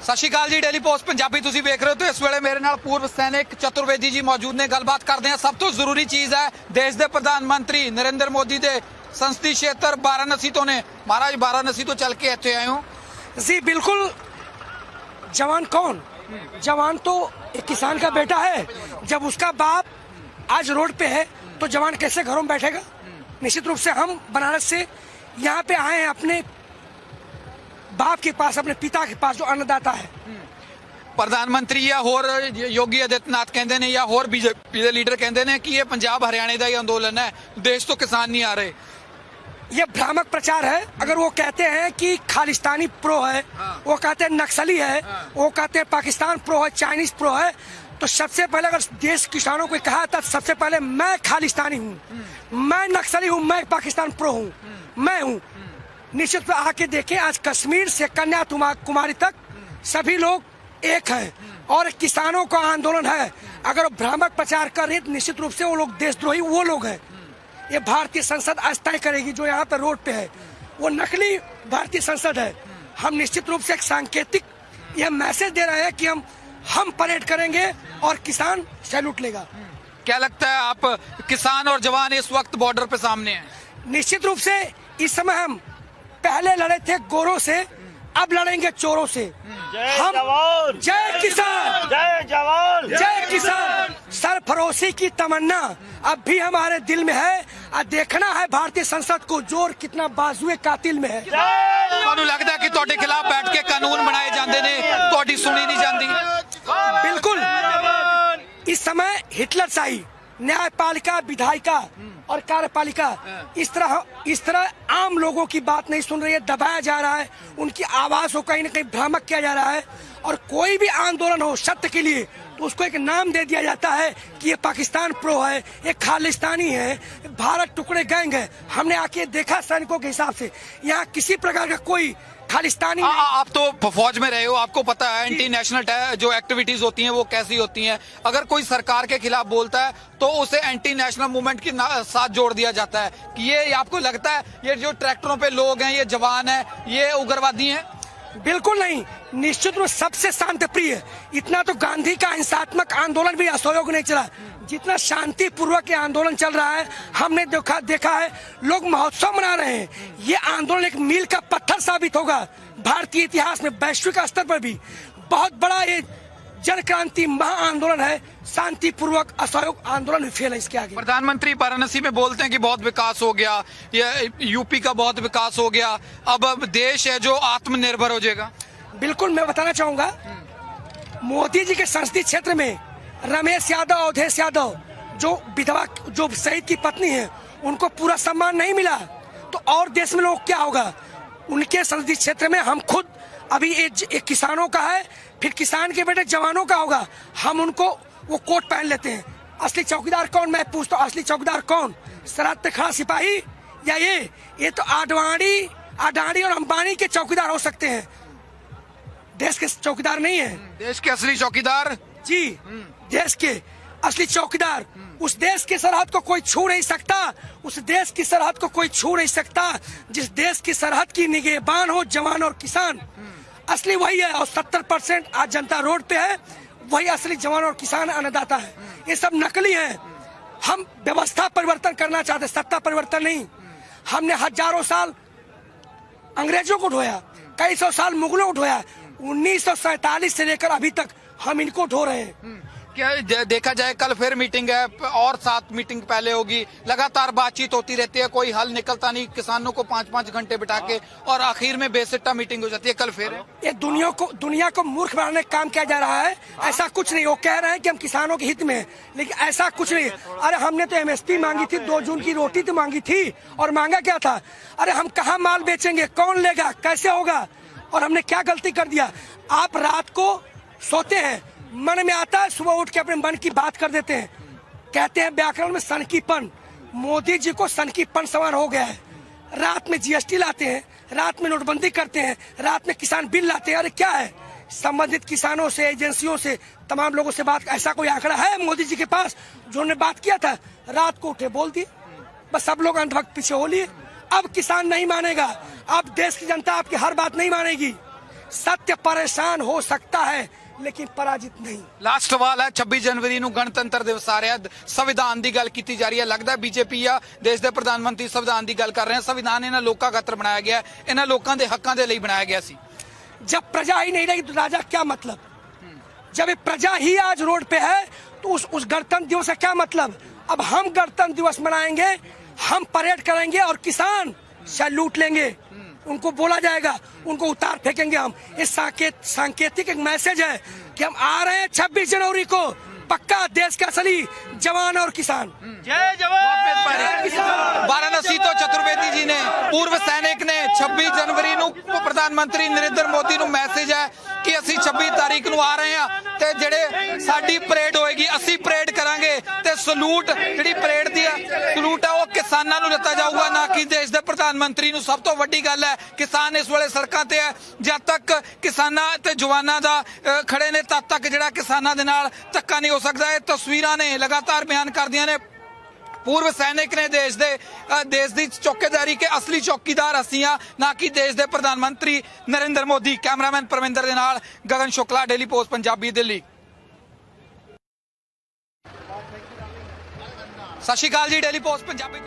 ਸਤਿ ਸ਼੍ਰੀ ਅਕਾਲ ਜੀ। Daily post Punjabi ਤੁਸੀਂ ਵੇਖ ਰਹੇ ਹੋ ਤੇ ਇਸ ਵੇਲੇ ਮੇਰੇ ਨਾਲ ਪੂਰਵ ਸੈਨਿਕ ਚਤੁਰਵੇਦੀ ਜੀ ਮੌਜੂਦ ਨੇ। ਗੱਲਬਾਤ ਕਰਦੇ ਹਾਂ। ਸਭ ਤੋਂ ਜ਼ਰੂਰੀ ਚੀਜ਼ ਹੈ, ਦੇਸ਼ ਦੇ ਪ੍ਰਧਾਨ ਮੰਤਰੀ नरेंद्र मोदी ਦੇ संसदीय क्षेत्र वाराणसी तो ने। महाराज वाराणसी तो चल के ਇੱਥੇ ਆਏ ਹੋ जी बिल्कुल। जवान कौन? जवान तो एक किसान का बेटा है। जब उसका बाप आज रोड पे है तो जवान कैसे घरों में बैठेगा? निश्चित रूप से हम बनारस से यहाँ पे आए हैं अपने बाप के पास, अपने पिता के पास जो अन्नदाता है। प्रधानमंत्री या होर योगी आदित्यनाथ कहते हैं या होर बीजेपी के लीडर कहते हैं कि ये पंजाब हरियाणा का ही अंदोलन है, देश तो किसान नहीं आ रहे। ये भ्रामक प्रचार है। अगर वो कहते हैं कि खालिस्तानी प्रो है, वो कहते हैं नक्सली है, वो कहते हैं पाकिस्तान प्रो है, चाइनीज प्रो है, तो सबसे पहले अगर देश किसानों को कहा था, सबसे पहले मैं खालिस्तानी हूँ, मैं नक्सली हूँ, मैं पाकिस्तान प्रो हूँ, मैं हूँ। निश्चित आके देखें, आज कश्मीर से कन्याकुमारी तक सभी लोग एक हैं और किसानों का आंदोलन है। अगर वो भ्रामक प्रचार कर रहे तो निश्चित रूप से वो लोग देशद्रोही वो लोग हैं। ये भारतीय संसद आज तय करेगी जो यहाँ पे रोड पे है, वो नकली भारतीय संसद है। हम निश्चित रूप से एक सांकेतिक यह मैसेज दे रहे हैं कि हम परेड करेंगे और किसान सैल्यूट लेगा। क्या लगता है आप किसान और जवान इस वक्त बॉर्डर पे सामने हैं? निश्चित रूप से इस समय हम पहले लड़े थे गोरों से, अब लड़ेंगे चोरों से। हम जय किसान, जय जवान, जय किसान। सरफरोशी की तमन्ना अब भी हमारे दिल में है और देखना है भारतीय संसद को जोर कितना बाजुए कातिल में है। ਤੁਹਾਨੂੰ लगता है कि ਤੁਹਾਡੇ खिलाफ बैठ के कानून बनाए जाते ने, ਤੁਹਾਡੀ सुनी नहीं जाती? बिल्कुल। इस समय हिटलर शाही न्यायपालिका, विधायिका और कार्यपालिका इस तरह आम लोगों की बात नहीं सुन रही है, दबाया जा रहा है, उनकी आवाज को कहीं न कहीं भ्रामक किया जा रहा है। और कोई भी आंदोलन हो सत्य के लिए तो उसको एक नाम दे दिया जाता है कि ये पाकिस्तान प्रो है, ये खालिस्तानी है, भारत टुकड़े गैंग है। हमने आके देखा सैनिकों के हिसाब से यहाँ किसी प्रकार का कोई खालिस्तानी आप तो फौज में रहे हो, आपको पता है एंटी नेशनल जो एक्टिविटीज होती हैं वो कैसी होती हैं। अगर कोई सरकार के खिलाफ बोलता है तो उसे एंटी नेशनल मूवमेंट के साथ जोड़ दिया जाता है। कि ये आपको लगता है ये जो ट्रैक्टरों पे लोग हैं, ये जवान हैं, ये उग्रवादी हैं? बिल्कुल नहीं। निश्चित रूप सबसे शांत प्रिय, इतना तो गांधी का हिंसात्मक आंदोलन भी असहयोग नहीं चला जितना शांति पूर्वक ये आंदोलन चल रहा है। हमने देखा है लोग महोत्सव मना रहे हैं। ये आंदोलन एक मील का पत्थर साबित होगा भारतीय इतिहास में, वैश्विक स्तर पर भी बहुत बड़ा ये जन क्रांति महा आंदोलन है। शांति पूर्वक असहयोग आंदोलन भी फेल है इसके आगे। प्रधानमंत्री वाराणसी में बोलते हैं कि बहुत विकास हो गया, ये यूपी का बहुत विकास हो गया, अब देश है जो आत्मनिर्भर हो जाएगा। बिल्कुल। मैं बताना चाहूंगा, मोदी जी के संसदीय क्षेत्र में रमेश यादव, अवधेश यादव जो विधवा, जो शहीद की पत्नी है, उनको पूरा सम्मान नहीं मिला तो और देश में लोग क्या होगा? उनके संसदीय क्षेत्र में हम खुद अभी एक किसानों का है, फिर किसान के बेटे जवानों का होगा, हम उनको वो कोट पहन लेते हैं। असली चौकीदार कौन? मैं पूछता हूँ, असली चौकीदार कौन? सरहद पे खड़ा सिपाही या ये तो अडानी और अंबानी के चौकीदार हो सकते हैं, देश के चौकीदार नहीं है। देश के असली चौकीदार जी, देश के असली चौकीदार। उस देश की सरहद को कोई छू नहीं सकता, उस देश की सरहद को कोई छू नहीं सकता जिस देश की सरहद की निगहबान हो जवान और किसान। असली वही है और 70% आज जनता रोड पे है, वही असली जवान और किसान अन्नदाता है। ये सब नकली है। हम व्यवस्था परिवर्तन करना चाहते, सत्ता परिवर्तन नहीं। हमने हजारों साल अंग्रेजों को ढोया, कई सौ साल मुगलों को ढोया, 1947 से लेकर अभी तक हम इनको ढो रहे हैं। क्या देखा जाए, कल फिर मीटिंग है और 7 मीटिंग पहले होगी, लगातार बातचीत होती रहती है, कोई हल निकलता नहीं, किसानों को 5-5 घंटे बिठा के और आखिर में बेसिट्टा मीटिंग हो जाती है। कल फिर ये दुनिया को मूर्ख बनाने का काम किया जा रहा है। ऐसा कुछ नहीं। वो कह रहे हैं कि हम किसानों के हित में, लेकिन ऐसा कुछ नहीं। अरे हमने तो MSP मांगी थी, 2 जून की रोटी तो मांगी थी, और मांगा क्या था? अरे हम कहाँ माल बेचेंगे, कौन लेगा, कैसे होगा? और हमने क्या गलती कर दिया? आप रात को सोते हैं, मन में आता है, सुबह उठ के अपने मन की बात कर देते हैं। कहते हैं व्याकरण में सनकीपन। मोदी जी को सनकीपन सवार हो गया है। रात में GST लाते हैं, रात में नोटबंदी करते हैं, रात में किसान बिल लाते हैं। अरे क्या है? संबंधित किसानों से, एजेंसियों से, तमाम लोगों से बात, ऐसा कोई आंकड़ा है मोदी जी के पास जो उन्होंने बात किया था? रात को उठे बोल दिए, बस सब लोग अंधभक्त पीछे हो लिए। अब किसान नहीं मानेगा, अब देश की जनता आपकी हर बात नहीं मानेगी। सत्य परेशान हो सकता है लेकिन पराजित नहीं। ਲਾਸਟ ਸਵਾਲ ਹੈ 26 ਜਨਵਰੀ ਨੂੰ ਗਣਤੰਤਰ ਦਿਵਸ ਆ ਰਿਹਾ ਸੰਵਿਧਾਨ ਦੀ ਗੱਲ ਕੀਤੀ ਜਾ ਰਹੀ ਹੈ ਲੱਗਦਾ ਬੀਜੇਪੀ ਆ ਦੇਸ਼ ਦੇ ਪ੍ਰਧਾਨ ਮੰਤਰੀ ਸੰਵਿਧਾਨ ਦੀ ਗੱਲ ਕਰ ਰਹੇ ਹਨ ਸੰਵਿਧਾਨ ਇਹਨਾਂ ਲੋਕਾਂ ਖਾਤਰ ਬਣਾਇਆ ਗਿਆ ਇਹਨਾਂ ਲੋਕਾਂ ਦੇ ਹੱਕਾਂ ਦੇ ਲਈ ਬਣਾਇਆ ਗਿਆ ਸੀ जब प्रजा ही नहीं रहेगी तो राजा क्या मतलब, जब ये प्रजा ही आज रोड पे है तो उस गणतंत्र दिवस का क्या मतलब। अब हम गणतंत्र दिवस मनाएंगे, हम परेड करेंगे और किसान सैल्यूट लेंगे, उनको बोला जाएगा, उनको उतार फेंकेंगे हम। ये सांकेतिक एक मैसेज है कि हम आ रहे हैं 26 जनवरी को पक्का देश का असली जवान और किसान। जय जवान। वाराणसी तो चतुर्वेदी जी ने पूर्व सैनिक ने 26 जनवरी ਨੂੰ ਪ੍ਰਧਾਨ ਮੰਤਰੀ ਨਰਿੰਦਰ ਮੋਦੀ ਨੂੰ ਮੈਸੇਜ ਹੈ ਕਿ ਅਸੀਂ 26 ਤਾਰੀਖ ਨੂੰ ਆ ਰਹੇ ਹਾਂ ਤੇ ਜਿਹੜੇ ਸਾਡੀ ਪਰੇਡ ਹੋਏਗੀ ਅਸੀਂ ਪਰੇਡ ਕਰਾਂਗੇ ਤੇ ਸਲੂਟ ਜਿਹੜੀ ਪਰੇਡ ਦੀ ਸਲੂਟ ਹੈ ਉਹ ਕਿਸਾਨਾਂ ਨੂੰ ਦਿੱਤਾ ਜਾਊਗਾ ਨਾ ਕਿ ਦੇਸ਼ ਦੇ ਪ੍ਰਧਾਨ ਮੰਤਰੀ ਨੂੰ। ਸਭ ਤੋਂ ਵੱਡੀ ਗੱਲ ਹੈ ਕਿਸਾਨ ਇਸ ਵੇਲੇ ਸੜਕਾਂ ਤੇ ਹੈ ਜਦ ਤੱਕ ਕਿਸਾਨਾਂ ਤੇ ਜਵਾਨਾਂ ਦਾ ਖੜੇ ਨੇ ਤਦ ਤੱਕ ਜਿਹੜਾ ਕਿਸਾਨਾਂ ਦੇ ਨਾਲ ਧੱਕਾ ਨਹੀਂ ਹੋ ਸਕਦਾ। ਇਹ ਤਸਵੀਰਾਂ ਨੇ ਲਗਾਤਾਰ ਬਿਆਨ ਕਰਦੀਆਂ ਨੇ पूर्व सैनिक ने देश की चौकीदारी के असली चौकीदार ਅਸੀਂ ਆ ਨਾ ਕਿ ਦੇਸ਼ ਦੇ ਪ੍ਰਧਾਨ ਮੰਤਰੀ ਨਰਿੰਦਰ ਮੋਦੀ। ਕੈਮਰਾਮੈਨ ਪਰਮਿੰਦਰ ਦੇ ਨਾਲ ਗਗਨ ਸ਼ੁਕਲਾ, ਡੇਲੀ ਪੋਸਟ ਪੰਜਾਬੀ, ਦਿੱਲੀ। ਸਤਿ ਸ਼੍ਰੀ ਅਕਾਲ ਜੀ, ਡੇਲੀ ਪੋਸਟ ਪੰਜਾਬੀ।